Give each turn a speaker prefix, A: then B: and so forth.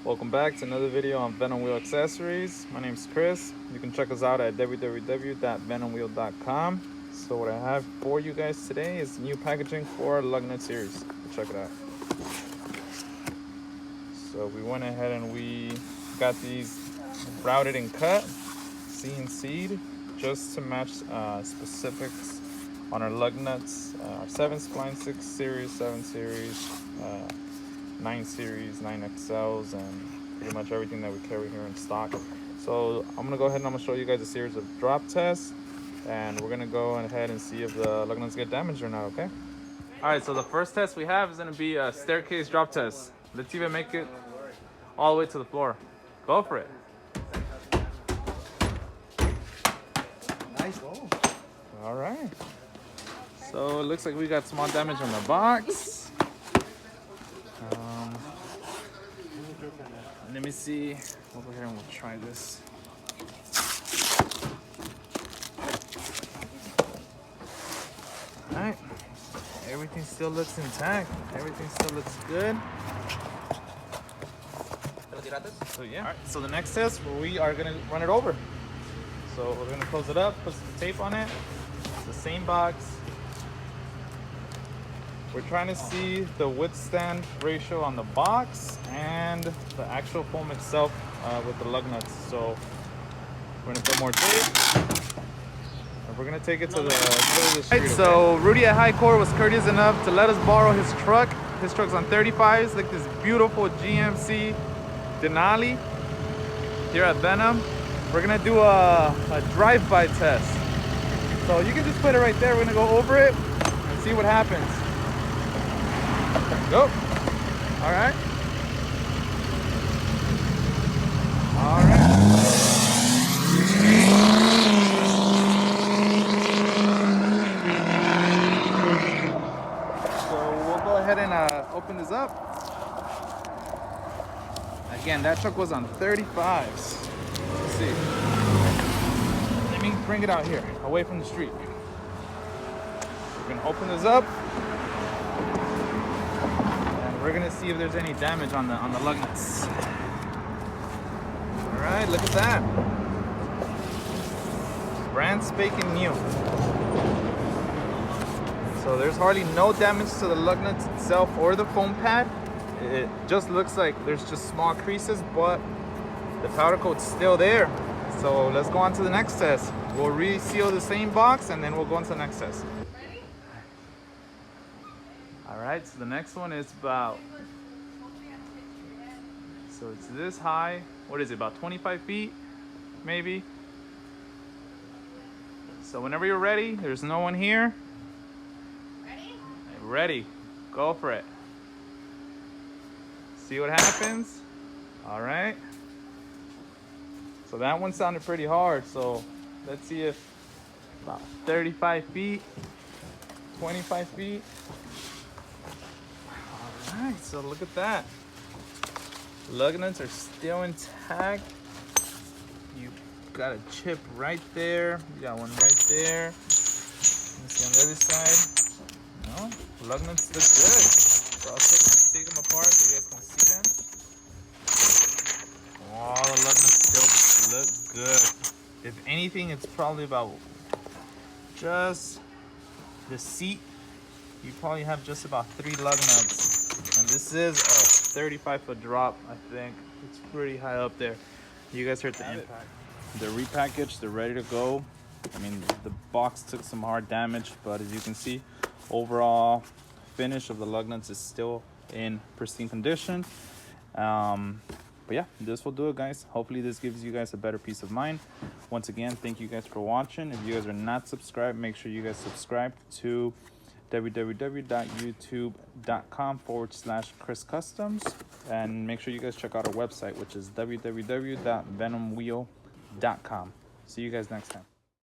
A: Welcome back to another video on Venum Wheel accessories. My name is Chris. You can check us out at www.venumwheel.com. So what I have for you guys today is new packaging for our lug nut series. Check it out. So we went ahead and we got these routed and cut, CNC'd, just to match specifics on our lug nuts. Our 7 spline 6 series, 7 series, 9 series, 9XLs, and pretty much everything that we carry here in stock. So I'm gonna go ahead and I'm gonna show you guys a series of drop tests, and we're gonna go ahead and see if the lug nuts get damaged or not, okay? All right, so the first test we have is gonna be a staircase drop test. Let's even make it all the way to the floor. Go for it.
B: Nice goal.
A: All right. So it looks like we got small damage on the box. Let me see. We'll go ahead and we'll try this. All right. Everything still looks intact. Everything still looks good. So yeah. All right. So the next test, we are gonna run it over. So we're gonna close it up, put some tape on it. It's the same box. We're trying to see the withstand ratio on the box and the actual foam itself with the lug nuts. So we're gonna put more tape. And we're gonna take it to the middle of the street. Right, so Rudy at High Core was courteous enough to let us borrow his truck. His truck's on 35s, like this beautiful GMC Denali here at Venum. We're gonna do a drive-by test. So you can just put it right there. We're gonna go over it and see what happens. Go. All right. All right. So we'll go ahead and open this up. Again, that truck was on 35s. Let's see. Let me bring it out here, away from the street. We're gonna open this up. We're gonna see if there's any damage on the lug nuts. All right, look at that. Brand spanking new. So there's hardly no damage to the lug nuts itself or the foam pad. It just looks like there's just small creases, but the powder coat's still there. So let's go on to the next test. We'll reseal the same box and then we'll go on to the next test. All right, so the next one is so it's this high. What is it, about 25 feet, maybe? So whenever you're ready, there's no one here.
C: Ready?
A: Ready, go for it. See what happens. All right. So that one sounded pretty hard. So let's see if about 35 feet, 25 feet. Alright, so look at that. Lug nuts are still intact. You got a chip right there. You got one right there. Let me see on the other side. No, lug nuts look good. So I'll take them apart so you guys can see them. Oh, the lug nuts still look good. If anything, it's probably about just the seat. You probably have just about 3 lug nuts. And this is a 35-foot drop, I think. It's pretty high up there. You guys heard the impact. They're repackaged, they're ready to go. I mean, the box took some hard damage, but as you can see, overall finish of the lug nuts is still in pristine condition. But yeah, this will do it, guys. Hopefully this gives you guys a better peace of mind. Once again, thank you guys for watching. If you guys are not subscribed, make sure you guys subscribe to www.youtube.com/Chris Customs, and make sure you guys check out our website, which is www.venumwheel.com. See you guys next time.